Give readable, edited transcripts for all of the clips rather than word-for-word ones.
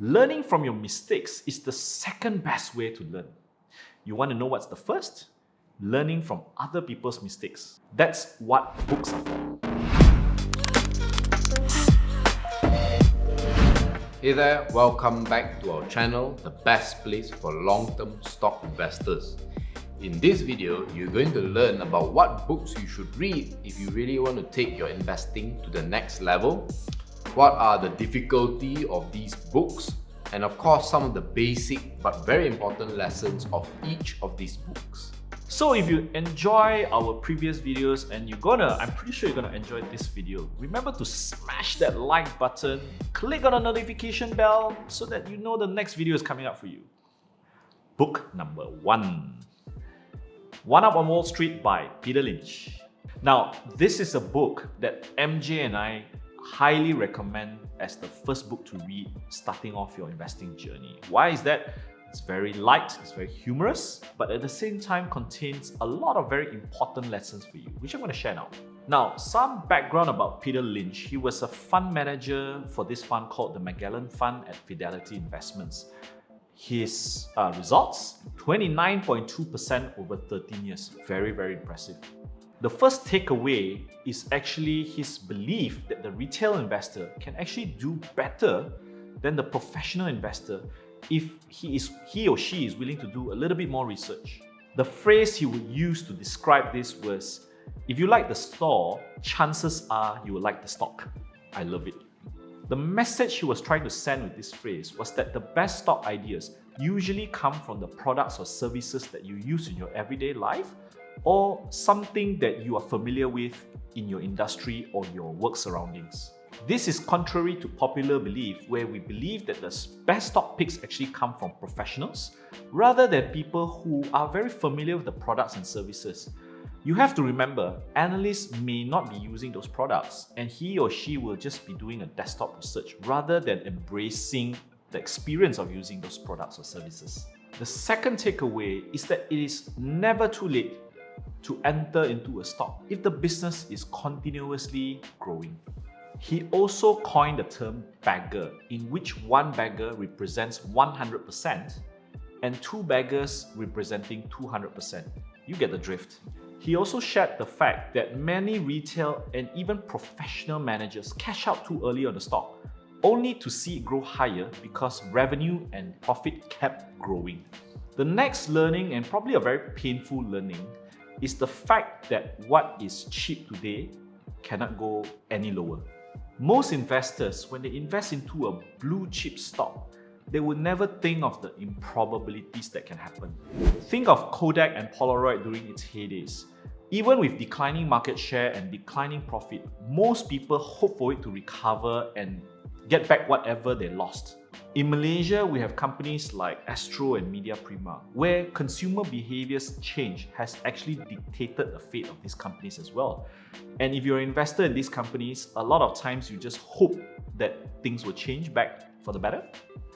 Learning from your mistakes is the second best way to learn. You want to know what's the first? Learning from other people's mistakes. That's what books are for. Hey there, welcome back to our channel, the best place for long-term stock investors. In this video, you're going to learn about what books you should read if you really want to take your investing to the next level, what are the difficulty of these books, and of course some of the basic but very important lessons of each of these books. So if you enjoy our previous videos and I'm pretty sure you're gonna enjoy this video, remember to smash that like button, click on the notification bell so that you know the next video is coming up for you. Book number 1. One Up on Wall Street by Peter Lynch. Now, this is a book that MJ and I highly recommend as the first book to read starting off your investing journey. Why is that? It's very light, it's very humorous, but at the same time contains a lot of very important lessons for you, which I'm going to share now. Now, some background about Peter Lynch. He was a fund manager for this fund called the Magellan Fund at Fidelity Investments. His results, 29.2% over 13 years. Very, very impressive. The first takeaway is actually his belief that the retail investor can actually do better than the professional investor if he or she is willing to do a little bit more research. The phrase he would use to describe this was, if you like the store, chances are you will like the stock. I love it. The message he was trying to send with this phrase was that the best stock ideas usually come from the products or services that you use in your everyday life or something that you are familiar with in your industry or your work surroundings. This is contrary to popular belief, where we believe that the best stock picks actually come from professionals rather than people who are very familiar with the products and services. You have to remember, analysts may not be using those products and he or she will just be doing a desktop research rather than embracing the experience of using those products or services. The second takeaway is that it is never too late to enter into a stock if the business is continuously growing. He also coined the term bagger, in which one bagger represents 100% and two baggers representing 200%. You get the drift. He also shared the fact that many retail and even professional managers cash out too early on the stock, only to see it grow higher because revenue and profit kept growing. The next learning, and probably a very painful learning, is the fact that what is cheap today cannot go any lower. Most investors, when they invest into a blue chip stock, they would never think of the improbabilities that can happen. Think of Kodak and Polaroid during its heydays. Even with declining market share and declining profit, most people hope for it to recover and get back whatever they lost. In Malaysia, we have companies like Astro and Media Prima, where consumer behaviors change has actually dictated the fate of these companies as well. And if you're an investor in these companies, a lot of times you just hope that things will change back for the better.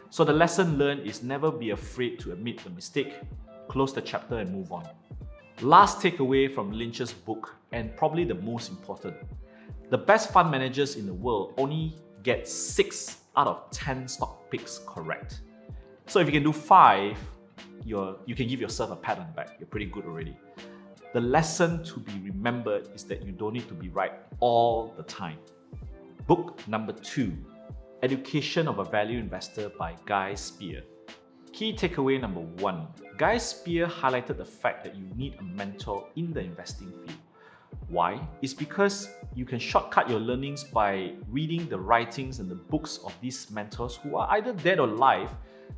So the lesson learned is never be afraid to admit the mistake, close the chapter and move on. Last takeaway from Lynch's book, and probably the most important, the best fund managers in the world only get 6 out of 10 stock picks correct. So if you can do 5, you can give yourself a pat on the back. You're pretty good already. The lesson to be remembered is that you don't need to be right all the time. Book number 2, Education of a Value Investor by Guy Spier. Key takeaway number 1, Guy Spier highlighted the fact that you need a mentor in the investing field. Why? It's because you can shortcut your learnings by reading the writings and the books of these mentors who are either dead or alive.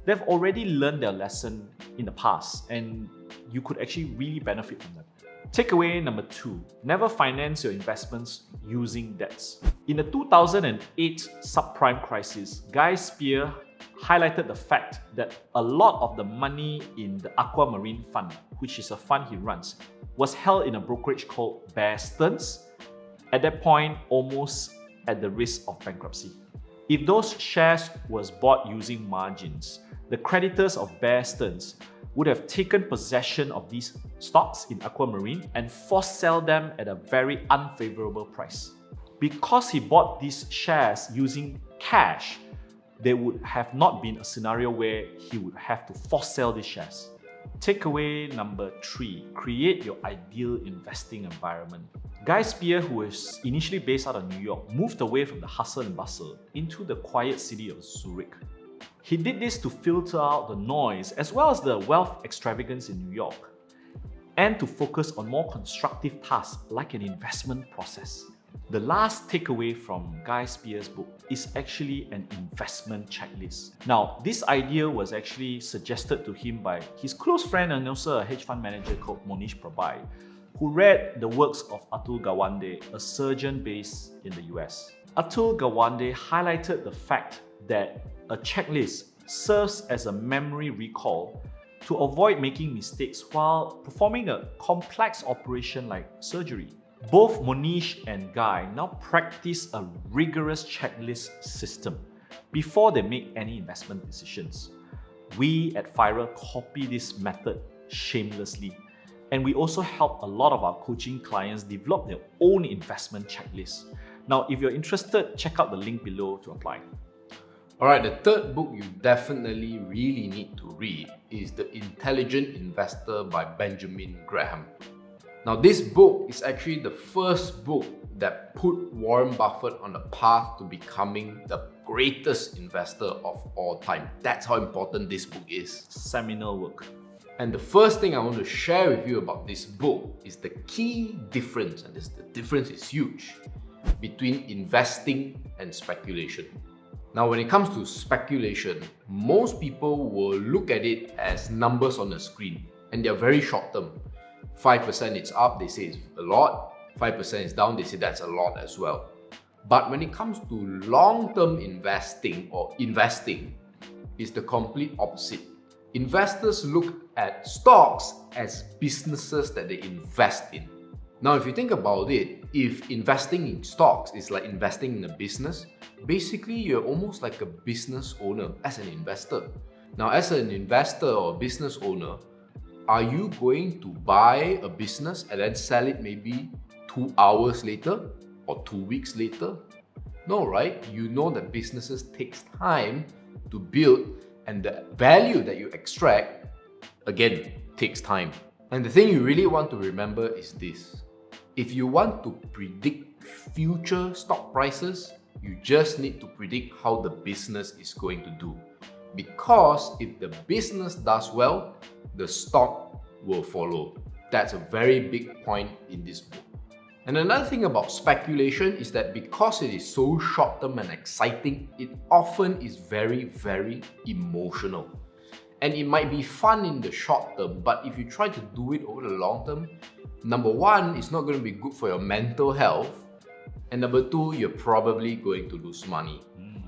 They've already learned their lesson in the past and you could actually really benefit from them. Takeaway number 2, never finance your investments using debts. In the 2008 subprime crisis, Guy Spier highlighted the fact that a lot of the money in the Aquamarine Fund, which is a fund he runs, was held in a brokerage called Bear Stearns, at that point almost at the risk of bankruptcy. If those shares was bought using margins, the creditors of Bear Stearns would have taken possession of these stocks in Aquamarine and forced sell them at a very unfavorable price. Because he bought these shares using cash, there would have not been a scenario where he would have to force sell these shares. Takeaway number 3, create your ideal investing environment. Guy Spier, who is initially based out of New York, moved away from the hustle and bustle into the quiet city of Zurich. He did this to filter out the noise as well as the wealth extravagance in New York, and to focus on more constructive tasks like an investment process. The last takeaway from Guy Spier's book is actually an investment checklist. Now, this idea was actually suggested to him by his close friend and also a hedge fund manager called Monish Prabhai, who read the works of Atul Gawande, a surgeon based in the US. Atul Gawande highlighted the fact that a checklist serves as a memory recall to avoid making mistakes while performing a complex operation like surgery. Both Monish and Guy now practice a rigorous checklist system before they make any investment decisions. We at FIRL copy this method shamelessly, and we also help a lot of our coaching clients develop their own investment checklist. Now, if you're interested, check out the link below to apply. Alright, the third book you definitely really need to read is The Intelligent Investor by Benjamin Graham. Now, this book is actually the first book that put Warren Buffett on the path to becoming the greatest investor of all time. That's how important this book is. Seminal work. And the first thing I want to share with you about this book is the key difference, and the difference is huge, between investing and speculation. Now, when it comes to speculation, most people will look at it as numbers on the screen, and they're very short term. 5% it's up, they say it's a lot. 5% is down, they say that's a lot as well. But when it comes to long-term investing or investing, it's the complete opposite. Investors look at stocks as businesses that they invest in. Now, if you think about it, if investing in stocks is like investing in a business, basically you're almost like a business owner as an investor. Now, as an investor or business owner, are you going to buy a business and then sell it maybe 2 hours later or 2 weeks later? No, right? You know that businesses takes time to build, and the value that you extract, again, takes time. And the thing you really want to remember is this. If you want to predict future stock prices, you just need to predict how the business is going to do. Because if the business does well, the stock will follow. That's a very big point in this book. And another thing about speculation is that because it is so short-term and exciting, it often is very, very emotional. And it might be fun in the short term, but if you try to do it over the long term, number one, it's not going to be good for your mental health. And number two, you're probably going to lose money.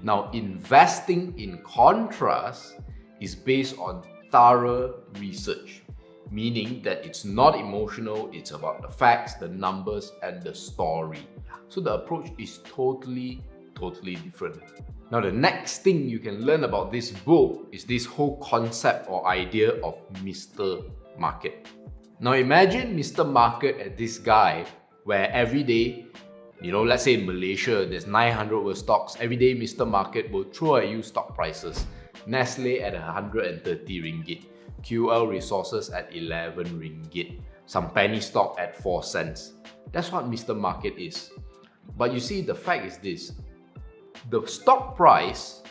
Now, investing, in contrast, is based on thorough research, meaning that it's not emotional, it's about the facts, the numbers, and the story. So the approach is totally different. Now, the next thing you can learn about this book is this whole concept or idea of Mr. Market. Now, imagine Mr. Market as this guy where every day, let's say in Malaysia, there's 900 worth stocks. Every day, Mr. Market will throw at you stock prices. Nestle at 130 ringgit. QL Resources at 11 ringgit. Some penny stock at 4 cents. That's what Mr. Market is. But you see, the fact is this. The stock price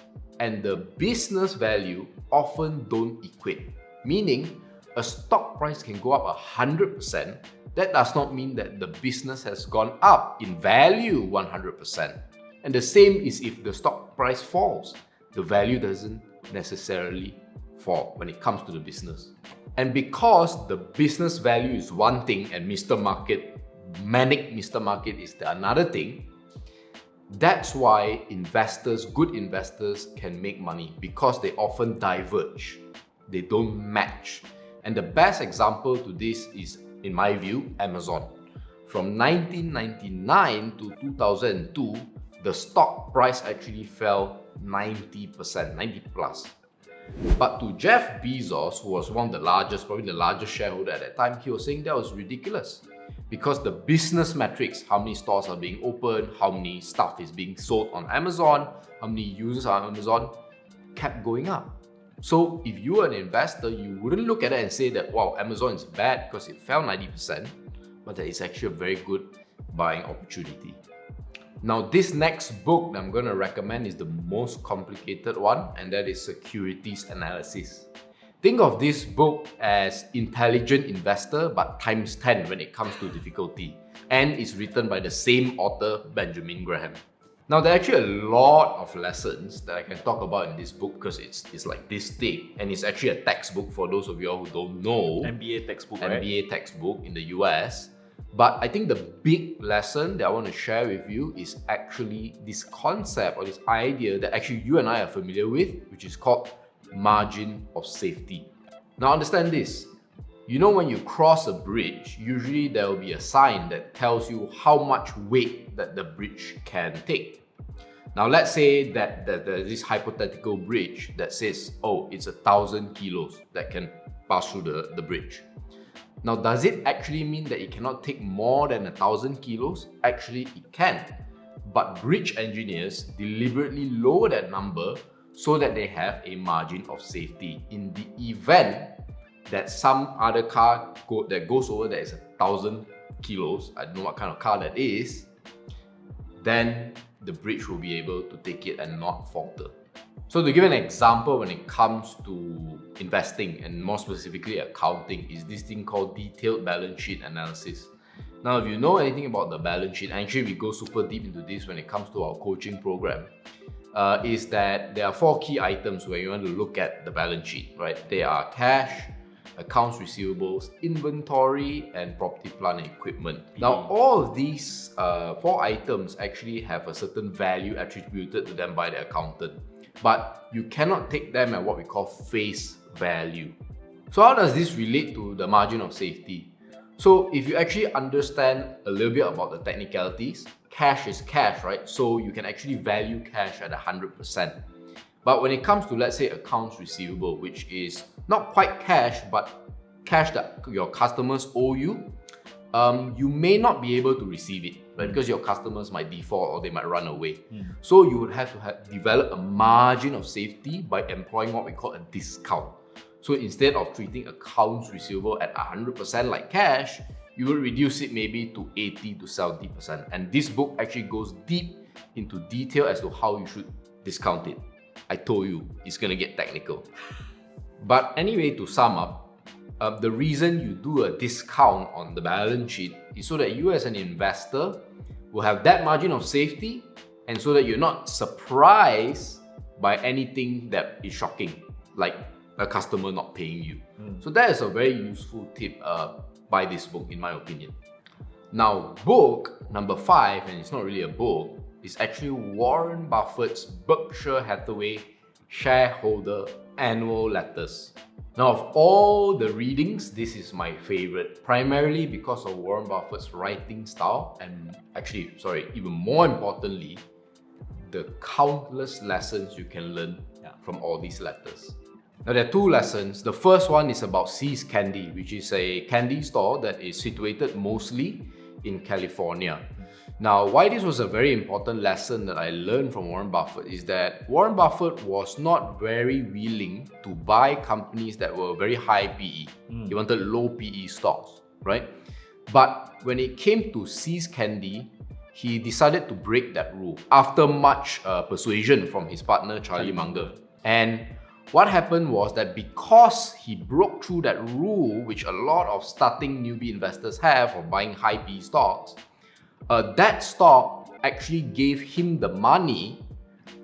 and the business value often don't equate. Meaning, a stock price can go up 100%. That does not mean that the business has gone up in value 100%. And the same is if the stock price falls. The value doesn't necessarily fall when it comes to the business. And because the business value is one thing and Mr. Market, manic Mr. Market is another thing, that's why investors, good investors, can make money because they often diverge. They don't match. And the best example to this is, in my view, Amazon. From 1999 to 2002, the stock price actually fell 90%, 90 plus. But to Jeff Bezos, who was one of the largest, probably the largest shareholder at that time, he was saying that was ridiculous. Because the business metrics, how many stores are being opened, how many stuff is being sold on Amazon, how many users are on Amazon, kept going up. So if you were an investor, you wouldn't look at it and say that, wow, Amazon is bad because it fell 90%, but that is actually a very good buying opportunity. Now, this next book that I'm going to recommend is the most complicated one, and that is Securities Analysis. Think of this book as Intelligent Investor, but times 10 when it comes to difficulty. And it's written by the same author, Benjamin Graham. Now, there are actually a lot of lessons that I can talk about in this book because it's like this thick, and it's actually a textbook for those of you all who don't know. MBA textbook, MBA right? textbook in the US. But I think the big lesson that I want to share with you is actually this concept or this idea that actually you and I are familiar with, which is called margin of safety. Now understand this. You know, when you cross a bridge, usually there will be a sign that tells you how much weight that the bridge can take. Now let's say that there's this hypothetical bridge that says, oh, it's 1,000 kilos that can pass through the bridge. Now, does it actually mean that it cannot take more than 1,000 kilos? Actually, it can. But bridge engineers deliberately lower that number so that they have a margin of safety. In the event that some other car that goes over that is 1,000 kilos, I don't know what kind of car that is, then the bridge will be able to take it and not falter. So to give an example when it comes to investing and more specifically accounting is this thing called detailed balance sheet analysis. Now, if you know anything about the balance sheet, actually we go super deep into this when it comes to our coaching program, is that there are 4 key items where you want to look at the balance sheet, right? They are cash, accounts receivables, inventory, and property, plant, and equipment. Now, all of these 4 items actually have a certain value attributed to them by the accountant, but you cannot take them at what we call face value. So how does this relate to the margin of safety? So if you actually understand a little bit about the technicalities, cash is cash, right? So you can actually value cash at 100%. But when it comes to, let's say, accounts receivable, which is not quite cash, but cash that your customers owe you, you may not be able to receive it, right? Because your customers might default or they might run away. So you would have to develop a margin of safety by employing what we call a discount. So instead of treating accounts receivable at 100% like cash, you will reduce it maybe to 80 to 70%. And this book actually goes deep into detail as to how you should discount it. I told you, it's gonna get technical. But anyway, to sum up, the reason you do a discount on the balance sheet is so that you as an investor will have that margin of safety and so that you're not surprised by anything that is shocking, like a customer not paying you. So that is a very useful tip by this book, in my opinion. Now, book number 5, and it's not really a book, is actually Warren Buffett's Berkshire Hathaway Shareholder Annual Letters. Now, of all the readings, this is my favorite, primarily because of Warren Buffett's writing style and actually, even more importantly, the countless lessons you can learn from all these letters. Now, there are 2 lessons. The first one is about See's Candy, which is a candy store that is situated mostly in California. Now, why this was a very important lesson that I learned from Warren Buffett is that Warren Buffett was not very willing to buy companies that were very high PE. He wanted low PE stocks, right? But when it came to See's Candy, he decided to break that rule after much persuasion from his partner, Charlie Munger. And what happened was that because he broke through that rule, which a lot of starting newbie investors have of buying high PE stocks, that stock actually gave him the money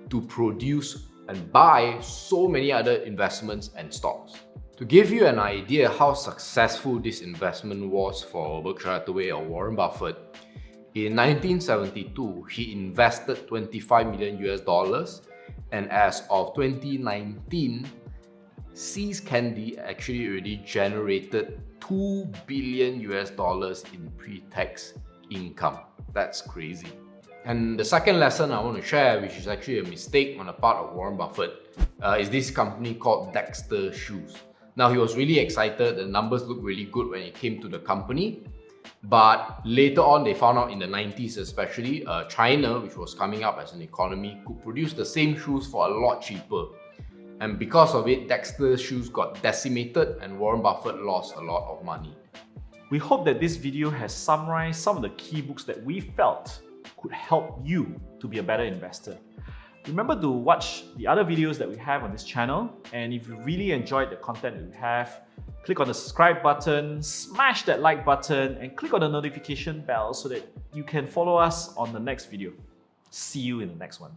to produce and buy so many other investments and stocks. To give you an idea how successful this investment was for Berkshire Hathaway or Warren Buffett, in 1972, he invested $25 million, and as of 2019, See's Candy actually already generated $2 billion in pre-tax income. That's crazy. And the second lesson I want to share, which is actually a mistake on the part of Warren Buffett, is this company called Dexter Shoes. Now, he was really excited, the numbers looked really good when it came to the company, but later on they found out in the 90s especially, China, which was coming up as an economy, could produce the same shoes for a lot cheaper. And because of it, Dexter's shoes got decimated and Warren Buffett lost a lot of money. We hope that this video has summarized some of the key books that we felt could help you to be a better investor. Remember to watch the other videos that we have on this channel, and if you really enjoyed the content that we have, click on the subscribe button, smash that like button, and click on the notification bell so that you can follow us on the next video. See you in the next one.